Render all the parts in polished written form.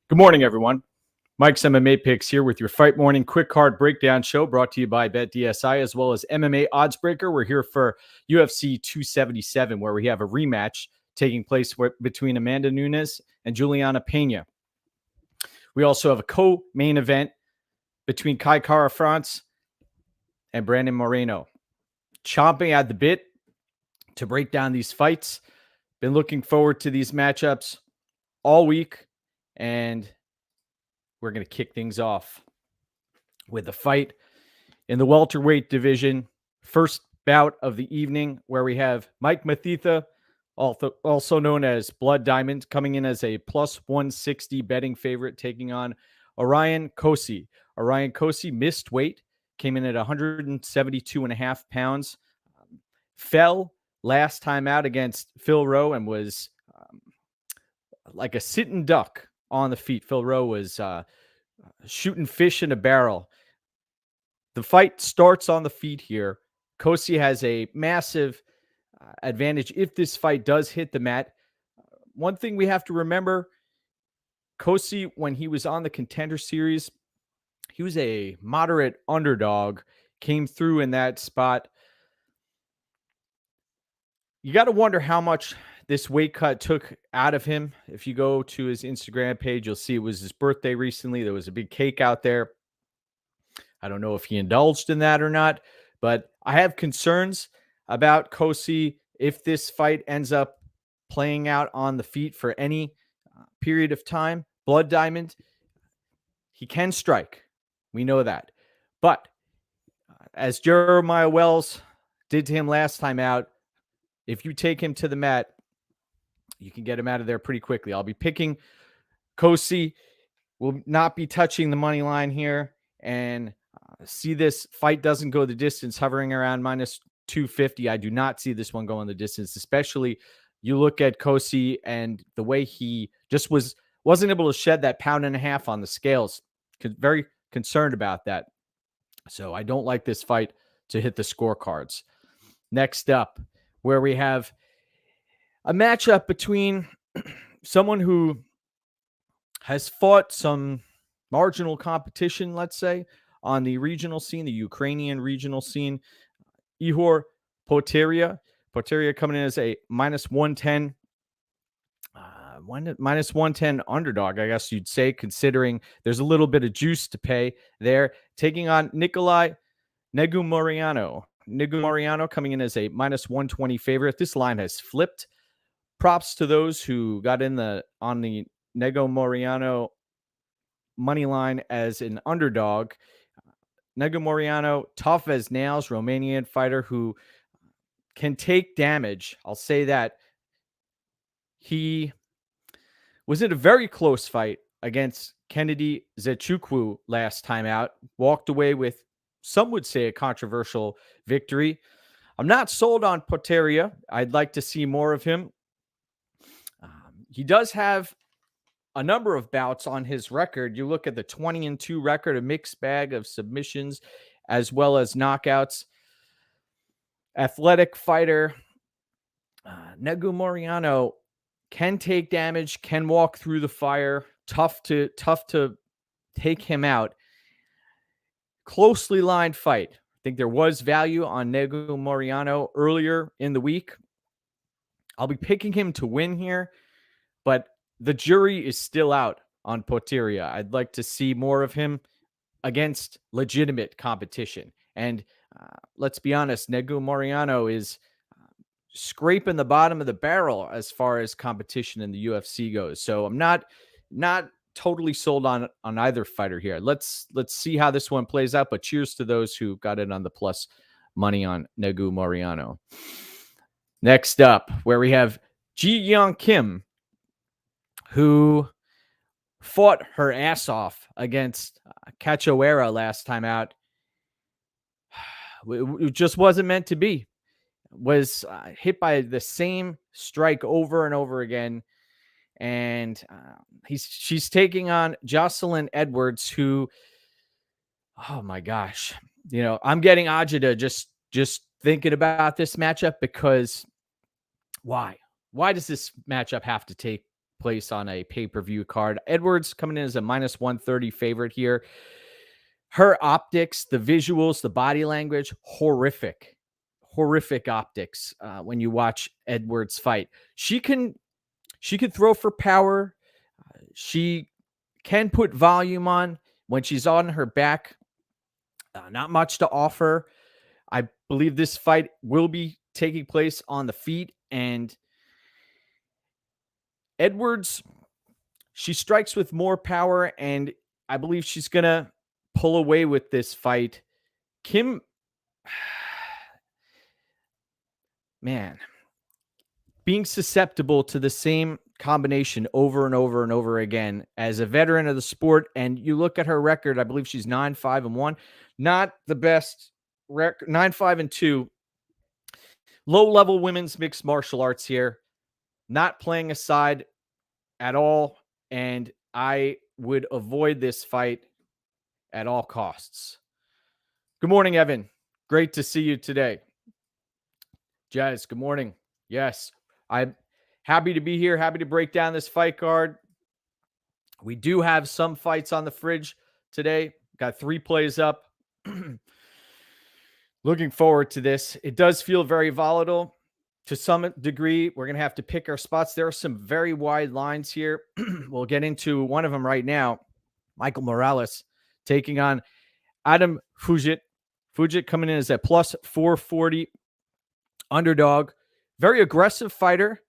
Good morning, everyone. Mike's MMA Picks here with your Fight Morning Quick Card Breakdown Show brought to you by BetDSI as well as MMA Oddsbreaker. We're here for UFC 277, where we have a rematch taking place between Amanda Nunes and Juliana Pena. We also have a co-main event between Kai Kara-France and Brandon Moreno. Chomping at the bit to break down these fights. Been looking forward to these matchups all week. And we're going to kick things off with a fight in the welterweight division. First bout of the evening, where we have Mike Mathetha, also known as Blood Diamond, coming in as a plus 160 betting favorite, taking on Orion Cosce. Orion Cosce missed weight, came in at 172.5 pounds, fell last time out against Phil Rowe and was like a sitting duck on the feet. Phil Rowe was shooting fish in a barrel. The fight starts on the feet here. Cosce has a massive advantage if this fight does hit the mat. One thing we have to remember, Cosce, when he was on the Contender Series, he was a moderate underdog, came through in that spot. You got to wonder how much this weight cut took out of him. If you go to his Instagram page, you'll see it was his birthday recently. There was a big cake out there. I don't know if he indulged in that or not, but I have concerns about Cosce if this fight ends up playing out on the feet for any period of time. Blood Diamond, he can strike. We know that. But as Jeremiah Wells did to him last time out, if you take him to the mat, you can get him out of there pretty quickly. I'll be picking Cosce. Will not be touching the money line here. And see this fight doesn't go the distance, hovering around minus 250. I do not see this one going the distance, especially you look at Cosce and the way he just wasn't able to shed that 1.5 pounds on the scales. Very concerned about that. So I don't like this fight to hit the scorecards. Next up, where we have a matchup between someone who has fought some marginal competition, let's say, on the regional scene, the Ukrainian regional scene. Ihor Potieria. Potieria coming in as a minus 110. Minus 110 underdog, I guess you'd say, considering there's a little bit of juice to pay there. Taking on Negumereanu. Negumereanu coming in as a minus 120 favorite. This line has flipped. Props to those who got in on the Negumereanu money line as an underdog. Negumereanu, tough as nails, Romanian fighter who can take damage. I'll say that. He was in a very close fight against Kennedy Zechukwu last time out. Walked away with, some would say, a controversial victory. I'm not sold on Potieria. I'd like to see more of him. He does have a number of bouts on his record. You look at the 20-2 record, a mixed bag of submissions as well as knockouts. Athletic fighter. Negumereanu can take damage, can walk through the fire. Tough to take him out. Closely lined fight. I think there was value on Negumereanu earlier in the week. I'll be picking him to win here, but the jury is still out on Potieria. I'd like to see more of him against legitimate competition. And let's be honest, Negumereanu is scraping the bottom of the barrel as far as competition in the UFC goes. So I'm not totally sold on either fighter here. Let's see how this one plays out. But cheers to those who got in on the plus money on Negumereanu. Next up, where we have Ji Yeon Kim, who fought her ass off against Cachoeira last time out. It just wasn't meant to be. Was hit by the same strike over and over again. And she's taking on Jocelyn Edwards, who, oh my gosh, I'm getting agita just thinking about this matchup, because why does this matchup have to take place on a pay-per-view card? Edwards coming in as a minus 130 favorite here. Her optics, the visuals, the body language, horrific optics when you watch Edwards fight. She can throw for power. She can put volume on when she's on her back. Not much to offer. I believe this fight will be taking place on the feet, and Edwards, she strikes with more power, and I believe she's going to pull away with this fight. Kim, man, being susceptible to the same combination over and over and over again as a veteran of the sport. And you look at her record, I believe she's 9-5-1, not the best record, 9-5-2. Low-level women's mixed martial arts here, not playing aside at all. And I would avoid this fight at all costs. Good morning, Evan. Great to see you today. Jazz, good morning. Yes, I'm happy to be here. Happy to break down this fight card. We do have some fights on the fridge today. Got 3 plays up. Looking forward to this. It does feel very volatile to some degree. We're going to have to pick our spots. There are some very wide lines here. We'll get into one of them right now. Michael Morales taking on Adam Fugitt. Fugitt coming in as a plus 440 underdog. Very aggressive fighter.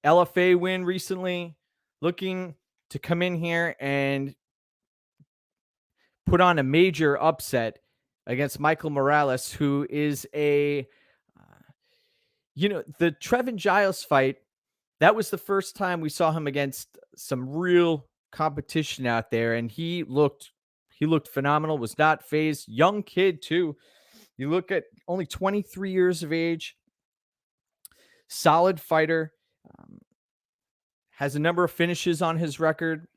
LFA win recently. Looking to come in here and put on a major upset against Michael Morales, who is the Trevin Giles fight. That was the first time we saw him against some real competition out there, and he looked phenomenal. Was not phased. Young kid too. You look at only 23 years of age. Solid fighter. Has a number of finishes on his record.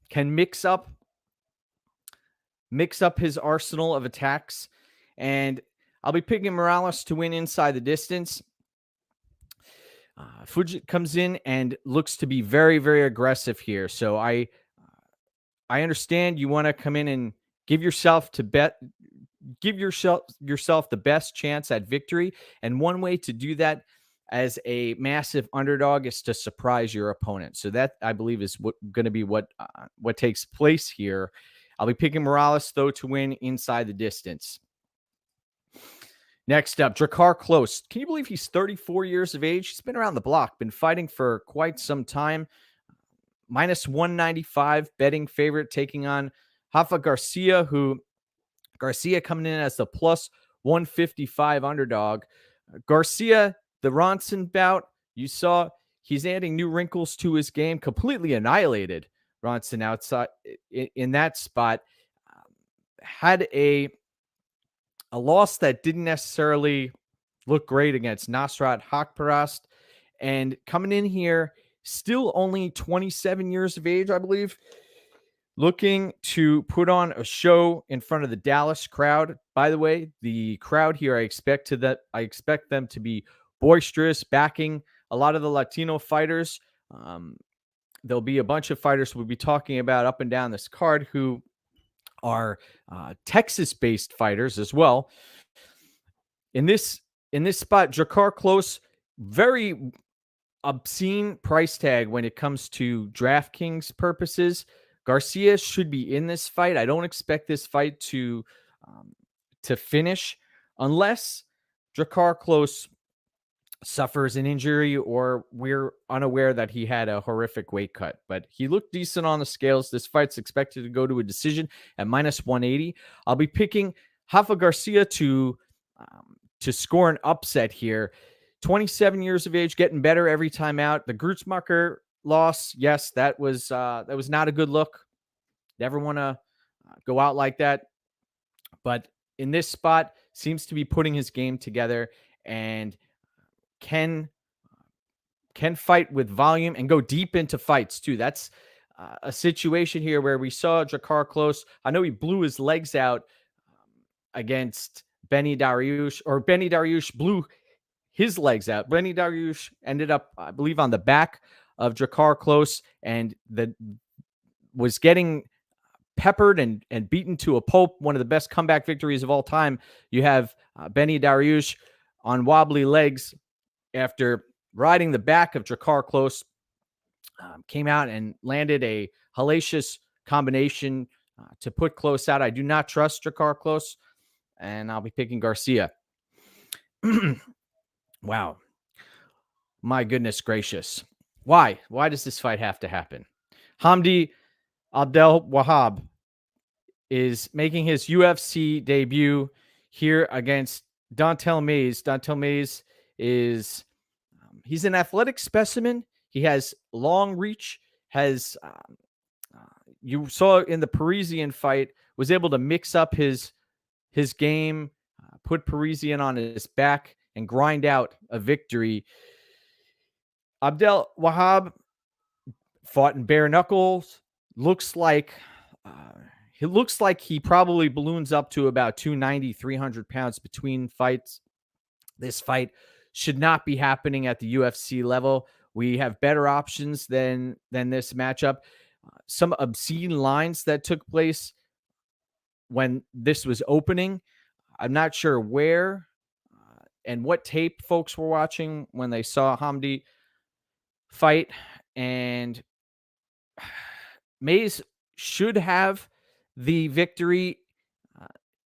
Can mix up his arsenal of attacks. And I'll be picking Morales to win inside the distance. Fugitt comes in and looks to be very, very aggressive here. So I understand you want to come in and give yourself the best chance at victory. And one way to do that as a massive underdog is to surprise your opponent. So that, I believe, is going to be what takes place here. I'll be picking Morales, though, to win inside the distance. Next up, Drakkar Klose. Can you believe he's 34 years of age? He's been around the block, been fighting for quite some time. Minus 195 betting favorite, taking on Rafa Garcia, who Garcia coming in as the plus 155 underdog. Garcia, the Ronson bout, you saw he's adding new wrinkles to his game, completely annihilated Ronson outside in that spot. Had a loss that didn't necessarily look great against Nasrat Haqparast, and coming in here, still only 27 years of age, I believe, looking to put on a show in front of the Dallas crowd. By the way, the crowd here, I expect them to be boisterous, backing a lot of the Latino fighters. There'll be a bunch of fighters we'll be talking about up and down this card who are Texas-based fighters as well. In this spot, Drakkar Klose, very obscene price tag when it comes to DraftKings purposes. Garcia should be in this fight. I don't expect this fight to finish unless Drakkar Klose suffers an injury or we're unaware that he had a horrific weight cut. But he looked decent on the scales. This fight's expected to go to a decision at minus 180. I'll be picking Rafa Garcia to score an upset here. 27 years of age, getting better every time out. The Grutzmacher loss, yes, that was not a good look. Never want to go out like that. But in this spot, seems to be putting his game together and can fight with volume and go deep into fights too. That's a situation here where we saw Drakkar Klose. I know he blew his legs out against Benny Dariush, or Benny Dariush blew his legs out. Benny Dariush ended up, I believe, on the back of Drakkar Klose and was getting peppered and beaten to a pulp. One of the best comeback victories of all time. You have Benny Dariush on wobbly legs after riding the back of Drakkar Klose, came out and landed a hellacious combination to put Klose out. I do not trust Drakkar Klose, and I'll be picking Garcia. Wow. My goodness gracious. Why? Why does this fight have to happen? Hamdi Abdelwahab is making his UFC debut here against Don'Tale Mayes. Don'Tale Mayes is he's an athletic specimen. He has long reach, has you saw in the Parisian fight, was able to mix up his game, put Parisian on his back and grind out a victory. Abdelwahab fought in bare knuckles. Looks like he probably balloons up to about 290, 300 pounds between fights. This fight should not be happening at the UFC level. We have better options than this matchup. Some obscene lines that took place when this was opening. I'm not sure where and what tape folks were watching when they saw Hamdi fight. And Mayes should have the victory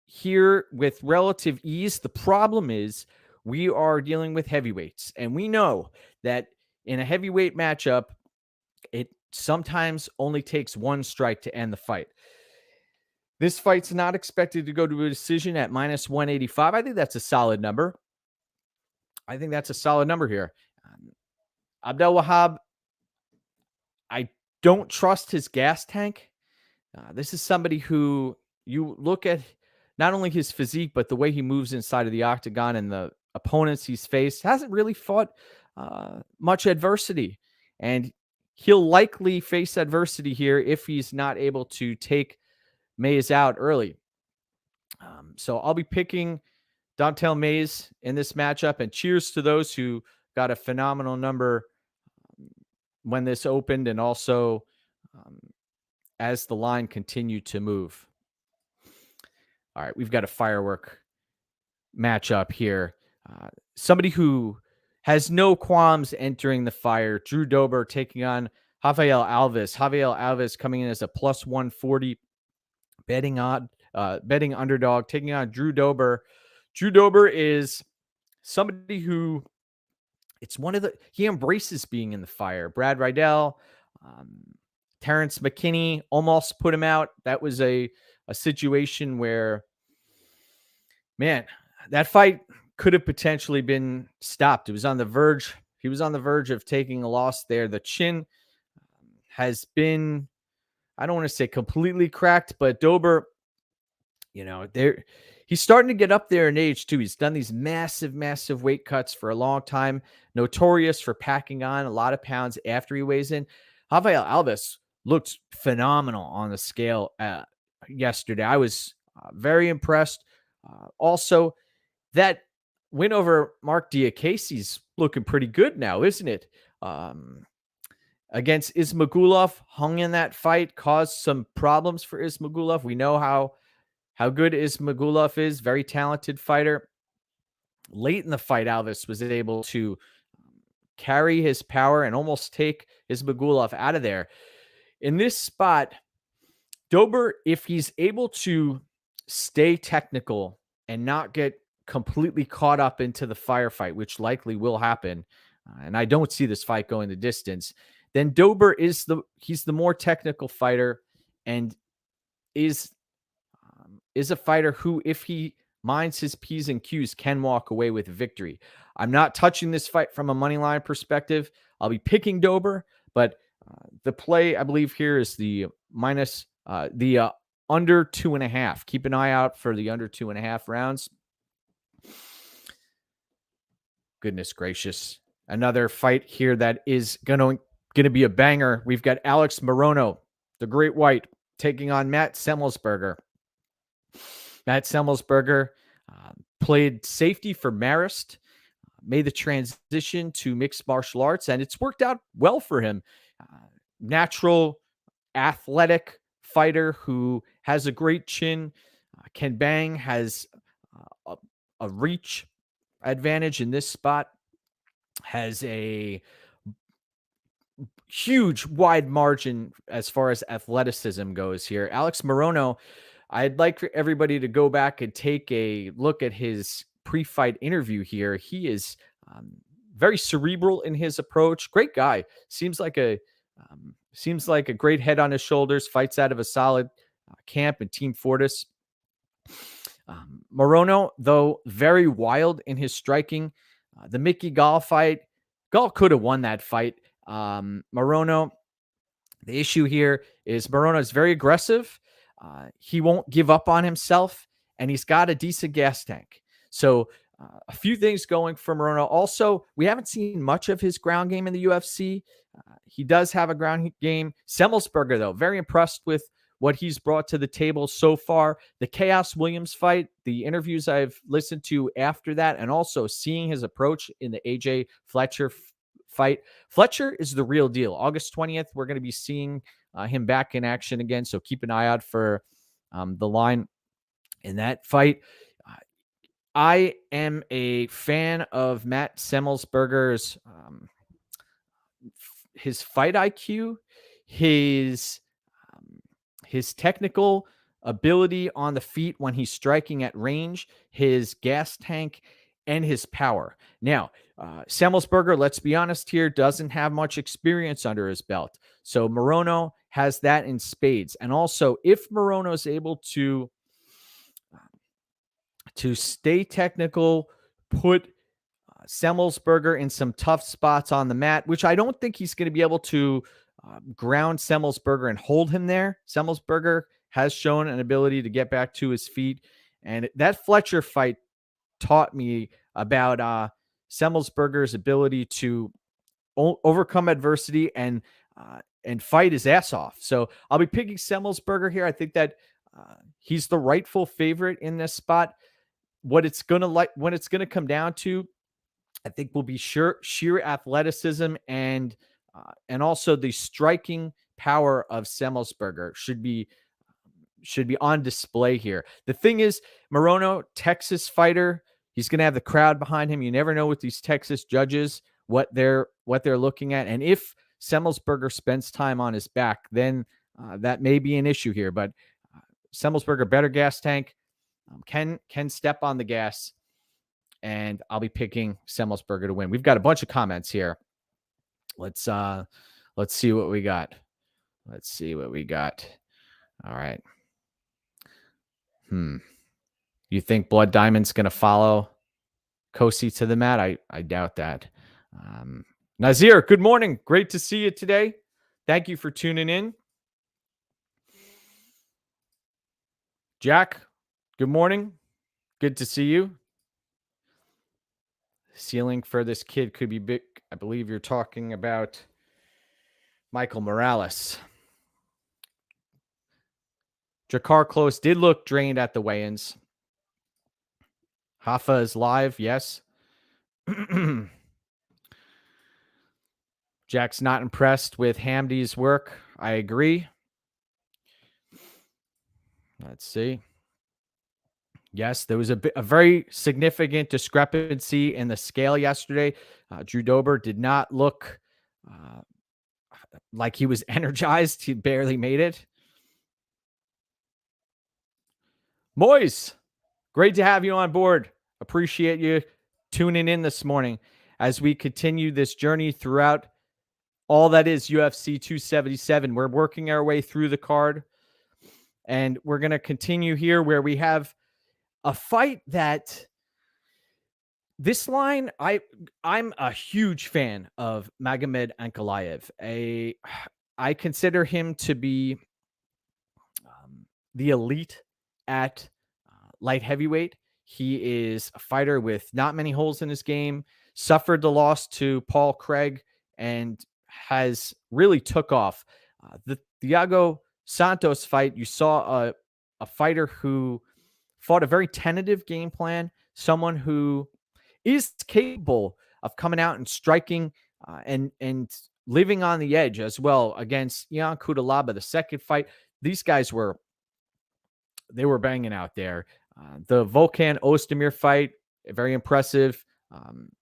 here with relative ease. The problem is we are dealing with heavyweights, and we know that in a heavyweight matchup, it sometimes only takes one strike to end the fight. This fight's not expected to go to a decision at minus 185. I think that's a solid number. Here. Abdelwahab, I don't trust his gas tank. This is somebody who you look at not only his physique, but the way he moves inside of the octagon and the opponents he's faced, hasn't really fought much adversity. And he'll likely face adversity here if he's not able to take Mayes out early. So I'll be picking Don'Tale Mayes in this matchup, and cheers to those who got a phenomenal number when this opened, and also as the line continued to move. All right, we've got a firework matchup here. Somebody who has no qualms entering the fire. Drew Dober taking on Rafael Alves. Rafael Alves coming in as a plus 140 betting underdog, taking on Drew Dober. Drew Dober is somebody who he embraces being in the fire. Brad Riddell, Terrence McKinney almost put him out. That was a situation where, man, that fight could have potentially been stopped. It was on the verge. He was on the verge of taking a loss there. The chin has been, I don't want to say completely cracked, but Dober, he's starting to get up there in age too. He's done these massive, massive weight cuts for a long time, notorious for packing on a lot of pounds after he weighs in. Rafael Alves looked phenomenal on the scale yesterday. I was very impressed. Also, that win over Mark Diakiese's looking pretty good now, isn't it? Against Ismagulov, hung in that fight, caused some problems for Ismagulov. We know how good Ismagulov is, very talented fighter. Late in the fight, Alves was able to carry his power and almost take Ismagulov out of there. In this spot, Dober, if he's able to stay technical and not get completely caught up into the firefight, which likely will happen, and I don't see this fight going the distance, then Dober he's the more technical fighter and is a fighter who, if he minds his P's and Q's, can walk away with victory. I'm not touching this fight from a money line perspective. I'll be picking Dober, but The play, I believe, here is the under 2.5. Keep an eye out for the under 2.5 rounds. Goodness gracious. Another fight here that is going to be a banger. We've got Alex Morono, the great white, taking on Matt Semelsberger. Matt Semelsberger played safety for Marist, made the transition to mixed martial arts, and it's worked out well for him. Natural, athletic fighter who has a great chin, can bang, has a reach advantage in this spot, has a huge wide margin as far as athleticism goes here. Alex Morono, I'd like for everybody to go back and take a look at his pre-fight interview here. He is very cerebral in his approach. Great guy. Seems like a great head on his shoulders. Fights out of a solid camp in Team Fortis. Morono, though, very wild in his striking. The Mickey Gall fight, Gall could have won that fight. Morono, the issue here is Morono is very aggressive. He won't give up on himself, and he's got a decent gas tank. So a few things going for Morono. Also, we haven't seen much of his ground game in the UFC. He does have a ground game. Semelsberger, though, very impressed with what he's brought to the table so far. The Chaos Williams fight, the interviews I've listened to after that, and also seeing his approach in the AJ Fletcher fight. Fletcher is the real deal. August 20th, we're going to be seeing him back in action again, so keep an eye out for the line in that fight. I am a fan of Matt Semelsberger's his fight IQ, his technical ability on the feet when he's striking at range, his gas tank, and his power. Now, Semelsberger, let's be honest here, doesn't have much experience under his belt. So Morono has that in spades. And also, if Morono is able to stay technical, put Semelsberger in some tough spots on the mat, which I don't think he's going to be able to ground Semelsberger and hold him there. Semelsberger has shown an ability to get back to his feet. And that Fletcher fight taught me about Semelsberger's ability to overcome adversity and fight his ass off. So I'll be picking Semelsberger here. I think that he's the rightful favorite in this spot. When it's going to come down to, I think, will be sheer athleticism and also the striking power of Semelsberger should be on display here. The thing is, Morono, Texas fighter, he's going to have the crowd behind him. You never know with these Texas judges what they're looking at, and if Semelsberger spends time on his back, then that may be an issue here. But Semelsberger, better gas tank, can step on the gas, and I'll be picking Semelsberger to win. We've got a bunch of comments here. Let's see what we got. All right. You think Blood Diamond's going to follow Cosce to the mat? I doubt that. Nazir, good morning. Great to see you today. Thank you for tuning in. Jack, good morning. Good to see you. Ceiling for this kid could be big. I believe you're talking about Michael Morales. Jakar Klose did look drained at the weigh-ins. Hoffa is live, yes. Jack's not impressed with Hamdi's work. I agree. Let's see. Yes, there was a very significant discrepancy in the scale yesterday. Drew Dober did not look like he was energized. He barely made it. Moise, great to have you on board. Appreciate you tuning in this morning as we continue this journey throughout all that is UFC 277. We're working our way through the card, and we're going to continue here where we have a fight that this line, I'm a huge fan of Magomed Ankalaev, I consider him to be the elite at light heavyweight. He is a fighter with not many holes in his game, suffered the loss to Paul Craig, and has really took off. The Thiago Santos fight, you saw a fighter who fought a very tentative game plan, someone who is capable of coming out and striking and living on the edge as well against Ion Cutelaba. The second fight, these guys were banging out there. The Volkan Ozdemir fight, very impressive.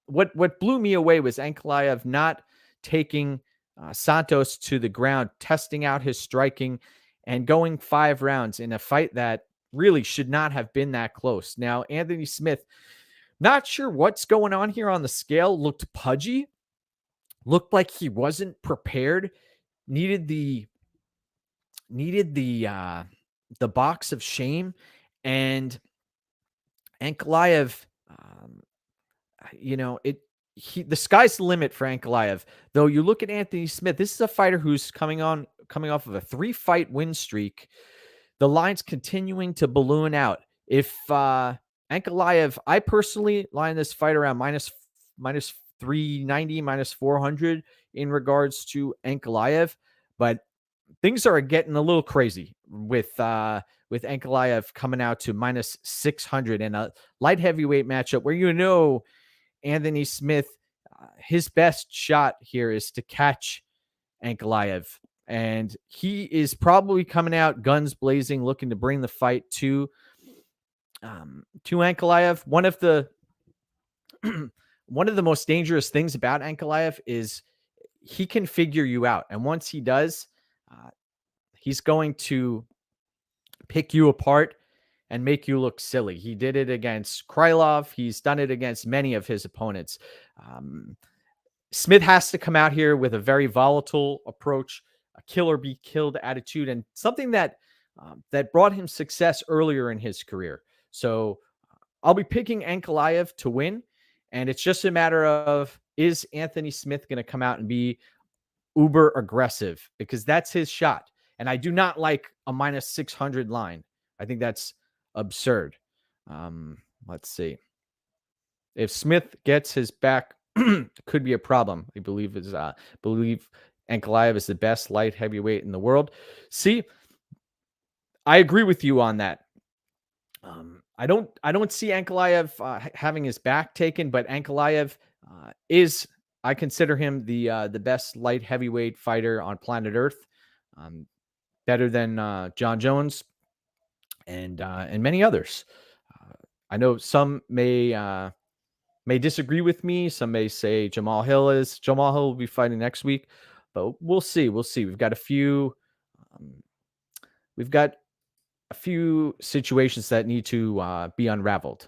What blew me away was Ankalaev not taking Santos to the ground, testing out his striking, and going 5 rounds in a fight that really should not have been that close. Now, Anthony Smith, not sure what's going on here on the scale, looked pudgy, looked like he wasn't prepared, needed the box of shame, and Ankalaev, the sky's the limit for Ankalaev. Though you look at Anthony Smith, this is a fighter who's coming off of a 3-fight win streak. The line's continuing to balloon out. If Ankalaev, I personally line this fight around minus 390, minus 400 in regards to Ankalaev, but things are getting a little crazy with Ankalaev coming out to minus 600 in a light heavyweight matchup where Anthony Smith, his best shot here is to catch Ankalaev. And he is probably coming out guns blazing, looking to bring the fight to Ankalaev. One of the most dangerous things about Ankalaev is he can figure you out. And once he does, he's going to pick you apart and make you look silly. He did it against Krylov. He's done it against many of his opponents. Smith has to come out here with a very volatile approach, a kill or be killed attitude, and something that brought him success earlier in his career. So I'll be picking Ankalaev to win, and it's just a matter of, is Anthony Smith going to come out and be uber aggressive? Because that's his shot. And I do not like a minus 600 line. I think that's absurd. Let's see. If Smith gets his back, could be a problem. I believe Ankalaev is the best light heavyweight in the world. See, I agree with you on that. I don't see Ankalaev having his back taken, but Ankalaev I consider him the best light heavyweight fighter on planet Earth. Better than John Jones and many others. I know some may disagree with me. Some may say Jamal Hill will be fighting next week, but we'll see. We've got a few situations that need to be unraveled.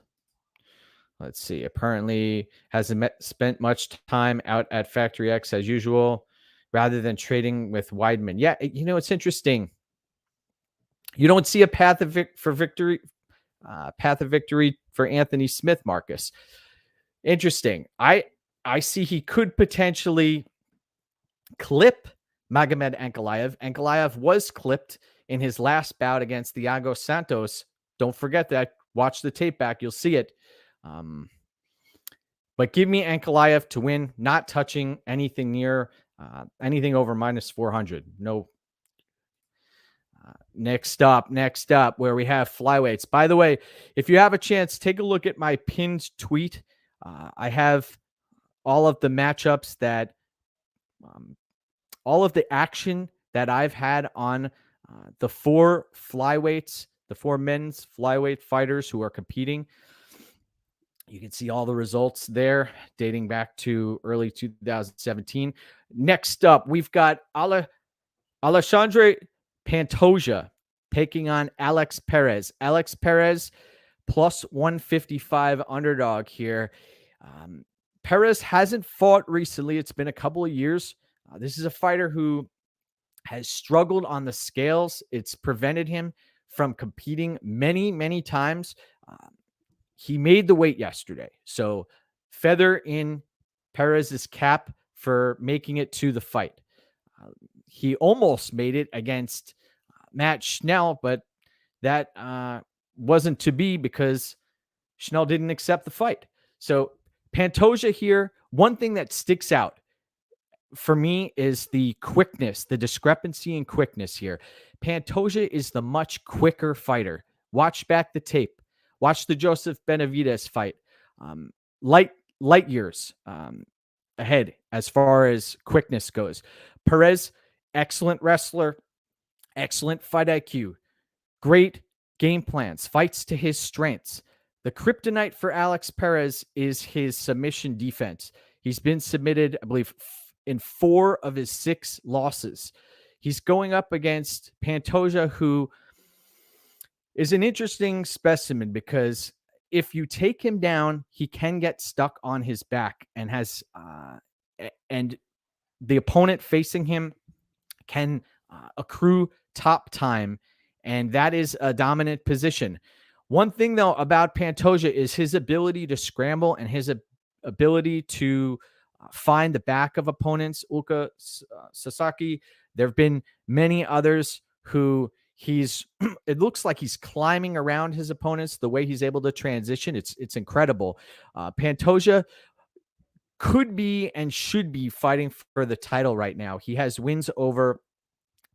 Let's see. Apparently hasn't spent much time out at Factory X as usual, rather than trading with Weidman. Yeah, it's interesting. You don't see a path of victory for Anthony Smith, Marcus. Interesting. I see he could potentially clip Magomed Ankalaev. Ankalaev was clipped in his last bout against Thiago Santos. Don't forget that. Watch the tape back. You'll see it. But give me Ankalaev to win, not touching anything near anything over minus 400. No. Next up, where we have flyweights. By the way, if you have a chance, take a look at my pinned tweet. I have all of the matchups all of the action that I've had on the 4 flyweights, the 4 men's flyweight fighters who are competing. You can see all the results there dating back to early 2017. Next up, we've got Alexandre Pantoja taking on Alex Perez. Alex Perez plus 155 underdog here. Perez hasn't fought recently. It's been a couple of years. This is a fighter who has struggled on the scales. It's prevented him from competing many, many times. He made the weight yesterday. So feather in Perez's cap for making it to the fight. He almost made it against Matt Schnell, but that wasn't to be because Schnell didn't accept the fight. So Pantoja here, one thing that sticks out for me is the quickness, the discrepancy in quickness here. Pantoja is the much quicker fighter. Watch back the tape. Watch the Joseph Benavidez fight. Light years ahead as far as quickness goes. Perez, excellent wrestler, excellent fight IQ, great game plans, fights to his strengths. The kryptonite for Alex Perez is his submission defense. He's been submitted, I believe, in 4 of his 6 losses. He's going up against Pantoja, who is an interesting specimen because if you take him down, he can get stuck on his back and has and the opponent facing him can accrue top time, and that is a dominant position. One thing, though, about Pantoja is his ability to scramble and his ability to find the back of opponents. Ulka Sasaki, there have been many others who it looks like he's climbing around his opponents, the way he's able to transition. It's incredible. Pantoja could be and should be fighting for the title right now. He has wins over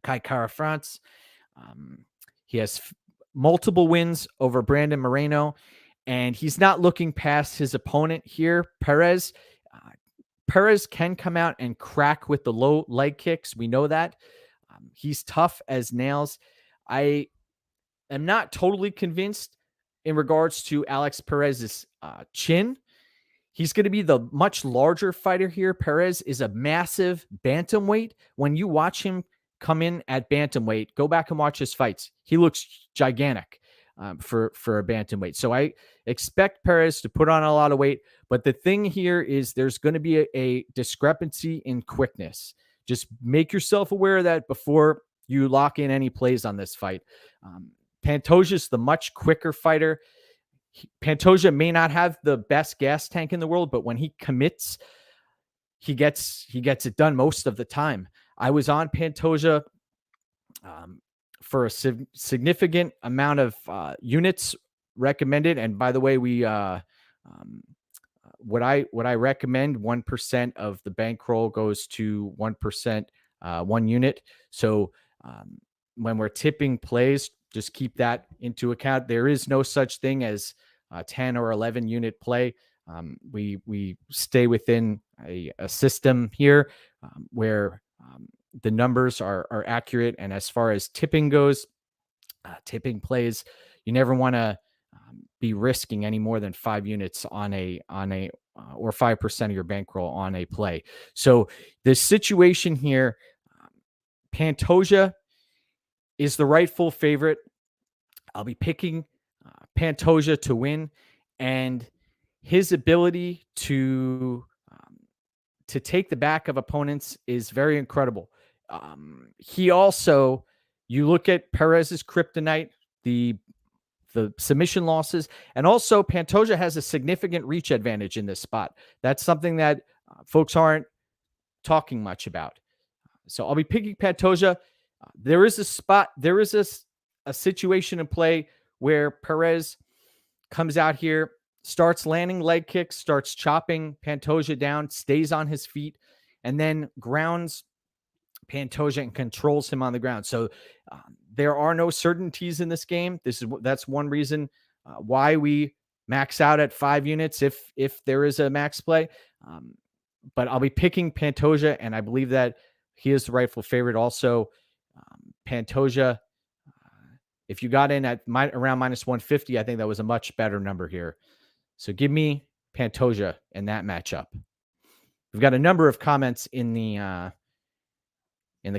Kai Kara-France. He has multiple wins over Brandon Moreno, and he's not looking past his opponent here, Perez. Perez can come out and crack with the low leg kicks. We know that. He's tough as nails. I am not totally convinced in regards to Alex Perez's chin. He's going to be the much larger fighter here. Perez is a massive bantamweight. When you watch him come in at bantamweight, go back and watch his fights. He looks gigantic for a bantamweight. So I expect Perez to put on a lot of weight. But the thing here is there's going to be a discrepancy in quickness. Just make yourself aware of that before you lock in any plays on this fight. Pantoja's the much quicker fighter. Pantoja may not have the best gas tank in the world, but when he commits, he gets it done most of the time. I was on Pantoja for a significant amount of units recommended, and by the way, we what I recommend, 1% of the bankroll goes to 1%, 1 unit. So when we're tipping plays, just keep that into account. There is no such thing as 10 or 11 unit play. We stay within a system here where the numbers are accurate. And as far as tipping goes, tipping plays, you never want to be risking any more than 5 units on a or 5% of your bankroll on a play. So the situation here, Pantoja is the rightful favorite. I'll be picking Pantoja to win, and his ability to take the back of opponents is very incredible. He also, you look at Perez's kryptonite, the submission losses, and also Pantoja has a significant reach advantage in this spot. That's something that folks aren't talking much about. So I'll be picking Pantoja. There is a situation in play where Perez comes out here, starts landing leg kicks, starts chopping Pantoja down, stays on his feet, and then grounds Pantoja and controls him on the ground. So there are no certainties in this game. That's one reason why we max out at 5 units if there is a max play. But I'll be picking Pantoja, and I believe that he is the rightful favorite. Also, Pantoja, if you got in at around minus 150, I think that was a much better number here. So give me Pantoja in that matchup. We've got a number of comments in the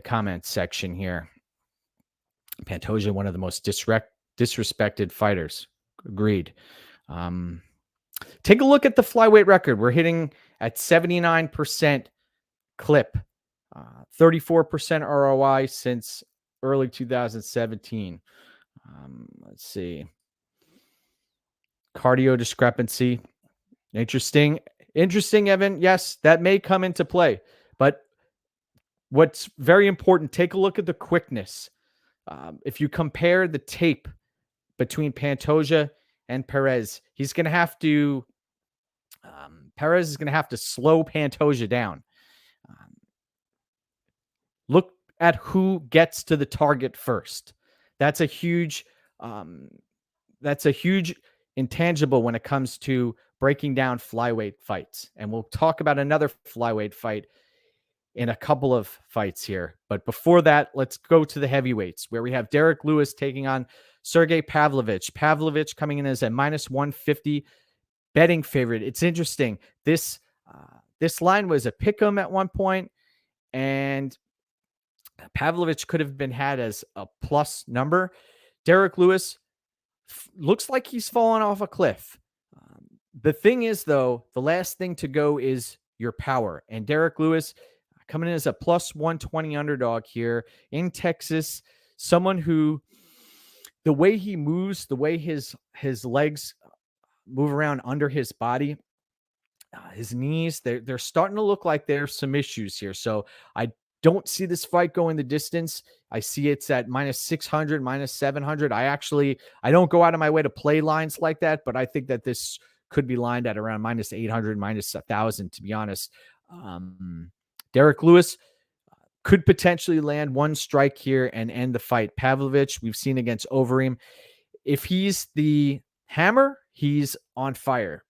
comments section here. Pantoja, one of the most disrespected fighters. Agreed. Take a look at the flyweight record. We're hitting at 79% clip, 34% ROI since early 2017. Let's see. Cardio discrepancy. Interesting, Evan. Yes, that may come into play. But What's very important, take a look at the quickness. If you compare the tape between Pantoja and Perez, he's going to have to, Perez is going to have to slow Pantoja down. Look at who gets to the target first. That's a huge intangible when it comes to breaking down flyweight fights. And we'll talk about another flyweight fight in a couple of fights here. But before that, let's go to the heavyweights, where we have Derek Lewis taking on Sergey Pavlovich. Pavlovich coming in as a minus 150 betting favorite. It's interesting. This line was a pick'em at one point, and Pavlovich could have been had as a plus number. Derek Lewis looks like he's fallen off a cliff. The thing is, though, the last thing to go is your power. And Derek Lewis coming in as a plus 120 underdog here in Texas. Someone who, the way he moves, the way his legs move around under his body, his knees, they're starting to look like there's some issues here. So I don't see this fight going the distance. I see it's at minus 600, minus 700. I don't go out of my way to play lines like that, but I think that this could be lined at around minus 800, minus 1,000, to be honest. Derek Lewis could potentially land one strike here and end the fight. Pavlovich, we've seen against Overeem. If he's the hammer, he's on fire.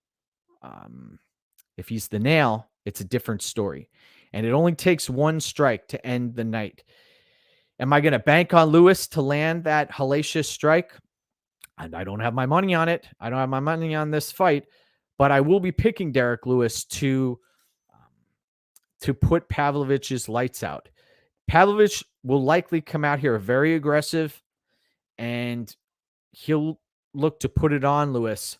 If he's the nail, it's a different story. And it only takes one strike to end the night. Am I going to bank on Lewis to land that hellacious strike? And I don't have my money on it. I don't have my money on this fight, but I will be picking Derek Lewis to put Pavlovich's lights out. Pavlovich will likely come out here very aggressive, and he'll look to put it on Lewis.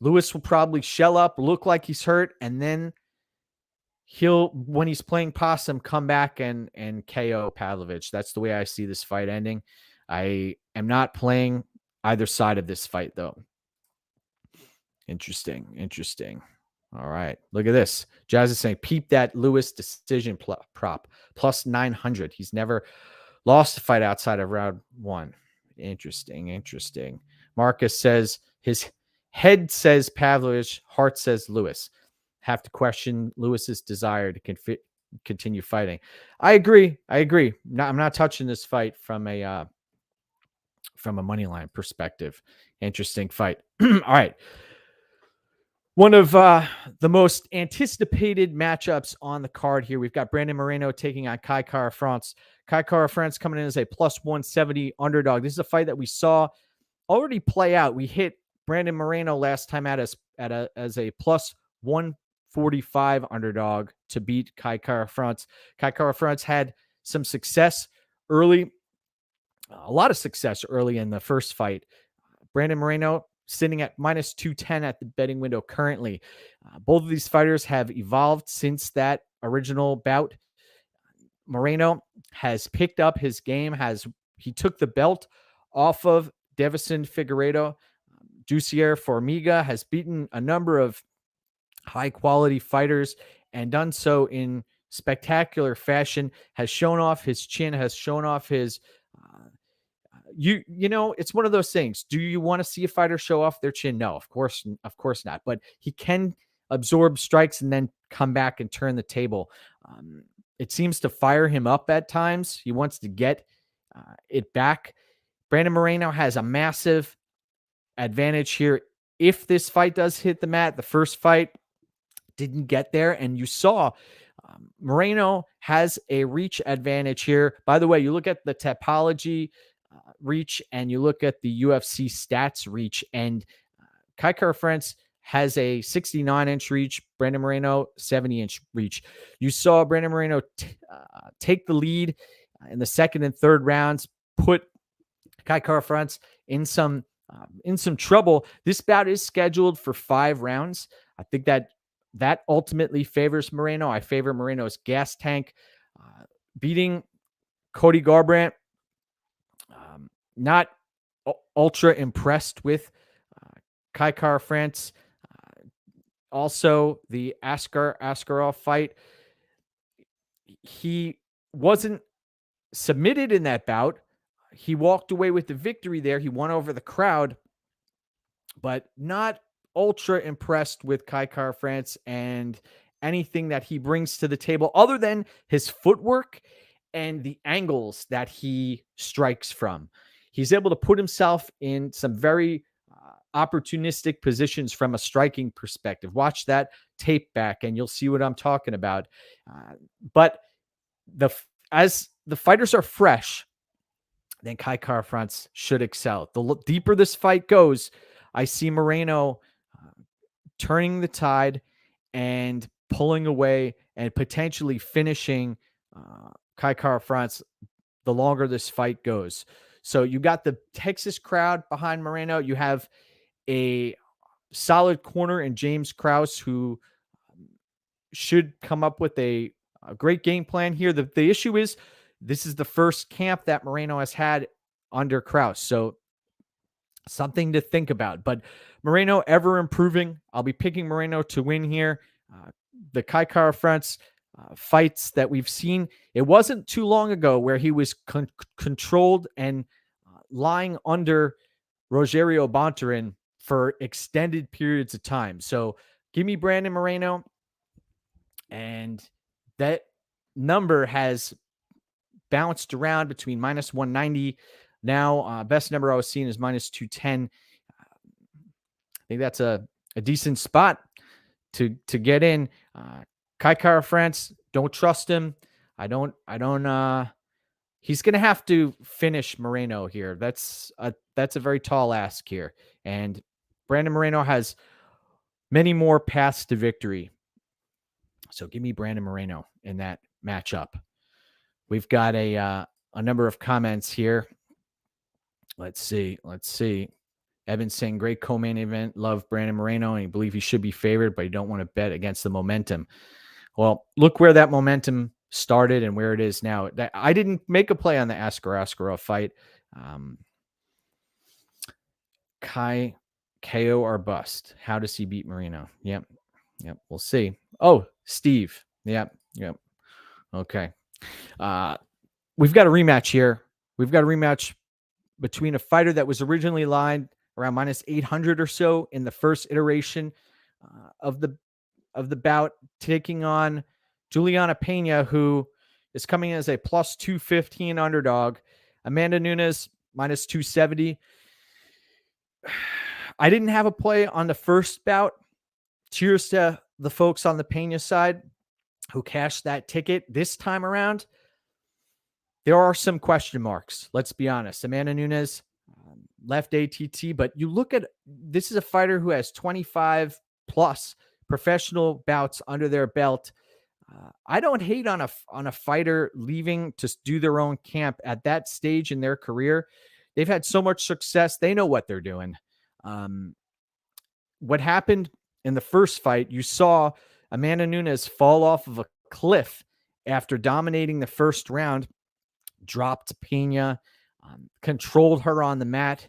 Lewis will probably shell up, look like he's hurt, and then he'll, when he's playing possum, come back and KO Pavlovich. That's the way I see this fight ending. I am not playing either side of this fight, though. Interesting. All right. Look at this. Jazz is saying, peep that Lewis decision prop. Plus 900. He's never lost a fight outside of round one. Interesting. Marcus says his head says Pavlovich, heart says Lewis. Have to question Lewis's desire to continue fighting. I agree. I'm not touching this fight from a money line perspective. Interesting fight. All right. One of the most anticipated matchups on the card here. We've got Brandon Moreno taking on Kai Kara-France. Kai Kara-France coming in as a plus 170 underdog. This is a fight that we saw already play out. We hit Brandon Moreno last time as a plus 145 underdog to beat Kai Kara-France. Kai Kara-France had some success early, a lot of success early in the first fight. Brandon Moreno sitting at minus 210 at the betting window currently. Both of these fighters have evolved since that original bout. Moreno has picked up his game. He took the belt off of Davison Figueiredo. Jussier Formiga has beaten a number of high-quality fighters and done so in spectacular fashion, has shown off his chin, has shown off his... You know, it's one of those things. Do you want to see a fighter show off their chin? No, of course not. But he can absorb strikes and then come back and turn the table. It seems to fire him up at times. He wants to get it back. Brandon Moreno has a massive advantage here. If this fight does hit the mat, the first fight didn't get there, and you saw Moreno has a reach advantage here. By the way, you look at the Tapology reach and you look at the UFC stats reach, and Kai Kara-France has a 69-inch reach, Brandon Moreno 70-inch reach. You saw Brandon Moreno take the lead in the second and third rounds, put Kai Kara-France in some trouble. This bout is scheduled for 5 rounds. I think that ultimately favors Moreno. I favor Moreno's gas tank. Beating Cody Garbrandt, not ultra impressed with Kai Kara-France. Also, the Askarov fight, he wasn't submitted in that bout. He walked away with the victory there. He won over the crowd, but not ultra impressed with Kai Kara-France and anything that he brings to the table other than his footwork and the angles that he strikes from. He's able to put himself in some very opportunistic positions from a striking perspective. Watch that tape back and you'll see what I'm talking about. But as the fighters are fresh, then Kai Kara-France should excel. The deeper this fight goes, I see Moreno turning the tide and pulling away and potentially finishing Kai Kara-France the longer this fight goes. So you got the Texas crowd behind Moreno. You have a solid corner in James Krause, who should come up with a great game plan here. The issue is this is the first camp that Moreno has had under Krause. So something to think about. But Moreno ever improving. I'll be picking Moreno to win here. The Kai Kara-France fights that we've seen, it wasn't too long ago where he was controlled and lying under Rogerio Bontorin for extended periods of time. So give me Brandon Moreno. And that number has bounced around between minus 190. Now, best number I was seeing is minus 210. I think that's a decent spot to get in. Kai Kara-France, don't trust him. I don't, he's going to have to finish Moreno here. That's a very tall ask here. And Brandon Moreno has many more paths to victory. So give me Brandon Moreno in that matchup. We've got a number of comments here. Let's see. Evan saying, great co-main event. Love Brandon Moreno, and you believe he should be favored, but you don't want to bet against the momentum. Well, look where that momentum started and where it is now. I didn't make a play on the Askarov fight. Kai, KO or bust. How does he beat Moreno? Yep. We'll see. Oh, Steve. Yep. Okay. We've got a rematch here. We've got a rematch between a fighter that was originally lined around minus 800 or so in the first iteration of the bout, taking on Juliana Pena, who is coming in as a plus 215 underdog. Amanda Nunes, minus 270. I didn't have a play on the first bout. Cheers to the folks on the Pena side who cashed that ticket. This time around, there are some question marks. Let's be honest. Amanda Nunes left ATT, but you look at, this is a fighter who has 25 plus professional bouts under their belt. I don't hate on a fighter leaving to do their own camp at that stage in their career. They've had so much success. They know what they're doing. What happened in the first fight, you saw Amanda Nunes fall off of a cliff after dominating the first round, dropped Pena, controlled her on the mat.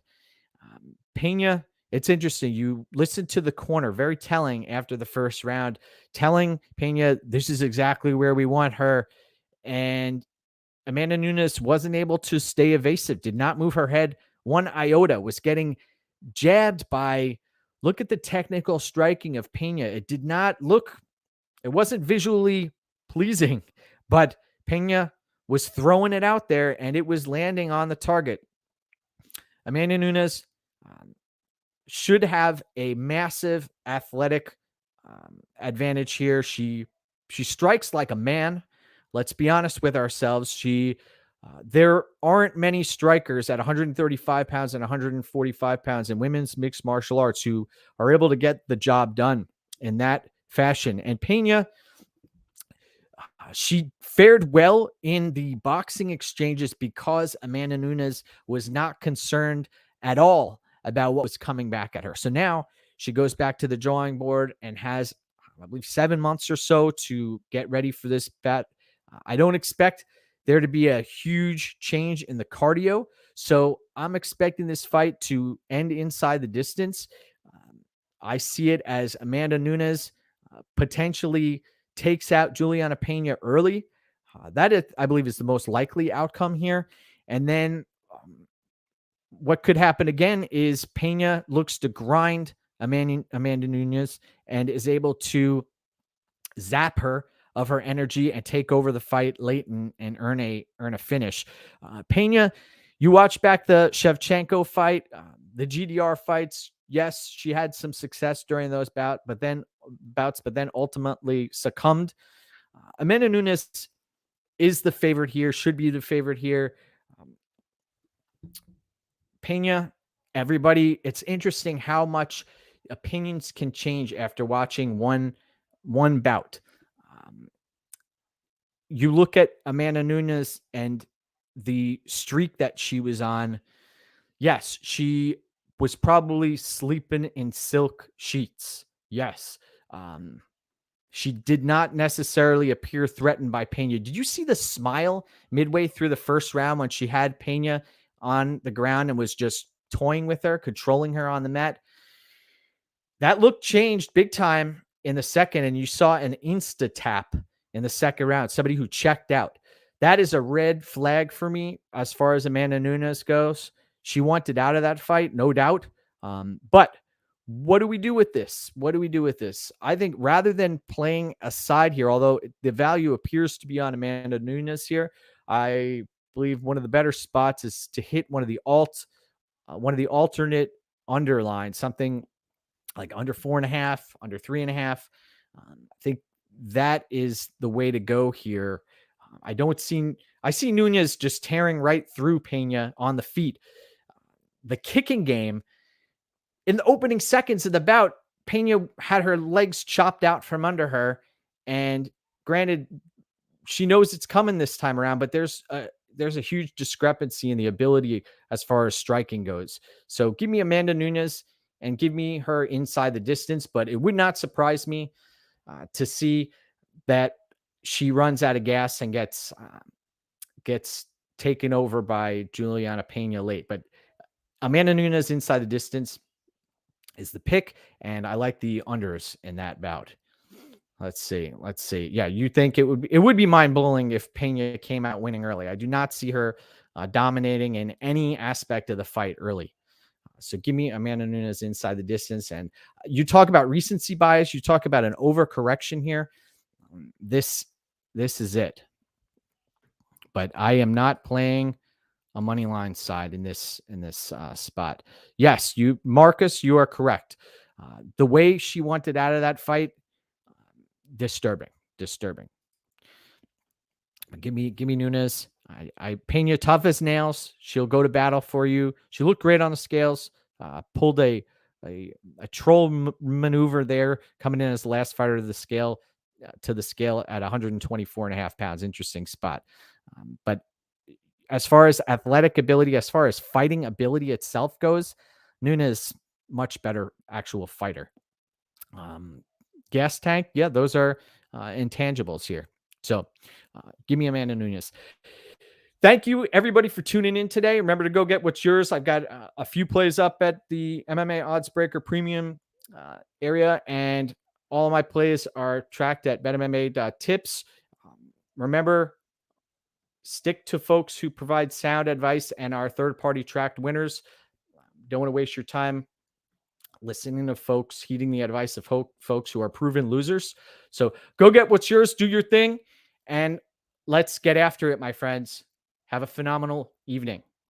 Pena, it's interesting. You listen to the corner, very telling after the first round, telling Pena, this is exactly where we want her. And Amanda Nunes wasn't able to stay evasive, did not move her head one iota, was getting jabbed by, look at the technical striking of Pena. It did not look, it wasn't visually pleasing, but Pena was throwing it out there and it was landing on the target. Amanda Nunes should have a massive athletic advantage here. She strikes like a man. Let's be honest with ourselves. There aren't many strikers at 135 pounds and 145 pounds in women's mixed martial arts who are able to get the job done in that fashion. And Pena, she fared well in the boxing exchanges because Amanda Nunes was not concerned at all about what was coming back at her. So now she goes back to the drawing board and has, I believe, 7 months or so to get ready for this bet. I don't expect there to be a huge change in the cardio. So I'm expecting this fight to end inside the distance. I see it as Amanda Nunes potentially takes out Juliana Pena early. That is, I believe, is the most likely outcome here. And then what could happen again is Pena looks to grind Amanda Nunes and is able to zap her of her energy and take over the fight late and earn a finish. Pena, you watch back the Shevchenko fight, the GDR fights. Yes, she had some success during those bouts, but then ultimately succumbed. Amanda Nunes is the favorite here, should be the favorite here. Pena, everybody, it's interesting how much opinions can change after watching one bout. You look at Amanda Nunes and the streak that she was on. Yes, she was probably sleeping in silk sheets. Yes. She did not necessarily appear threatened by Pena. Did you see the smile midway through the first round when she had Pena on the ground and was just toying with her, controlling her on the mat? That look changed big time in the second, and you saw an insta tap in the second round, somebody who checked out. That is a red flag for me as far as Amanda Nunes goes. She wanted out of that fight, no doubt. But what do we do with this? What do we do with this? I think rather than playing a side here, although the value appears to be on Amanda Nunes here, I believe one of the better spots is to hit one of the alternate underlines, something like under 4.5, under 3.5. I think that is the way to go here. I see Nunes just tearing right through Pena on the feet. The kicking game, in the opening seconds of the bout, Pena had her legs chopped out from under her. And granted, she knows it's coming this time around, but there's a huge discrepancy in the ability as far as striking goes. So give me Amanda Nunes and give me her inside the distance, but it would not surprise me to see that she runs out of gas and gets taken over by Juliana Pena late. But Amanda Nunes inside the distance is the pick, and I like the unders in that bout. Let's see. Yeah, you think it would be mind-blowing if Pena came out winning early. I do not see her dominating in any aspect of the fight early. So give me Amanda Nunes inside the distance. And you talk about recency bias. You talk about an overcorrection here. This is it. But I am not playing a money line side in this spot. Yes, Marcus, you are correct. The way she wanted out of that fight, disturbing. Give me Nunes. I Pena tough as nails. She'll go to battle for you. She looked great on the scales. Pulled a troll maneuver there, coming in as the last fighter to the scale at 124.5 pounds. Interesting spot. But as far as athletic ability, as far as fighting ability itself goes, Nunes much better actual fighter. Gas tank, yeah, those are intangibles here. So give me Amanda Nunes. Thank you, everybody, for tuning in today. Remember to go get what's yours. I've got a few plays up at the MMA Oddsbreaker Premium area, and all of my plays are tracked at betmma.tips. Remember, stick to folks who provide sound advice and are third-party tracked winners. Don't want to waste your time listening to folks, heeding the advice of folks who are proven losers. So go get what's yours, do your thing, and let's get after it, my friends. Have a phenomenal evening.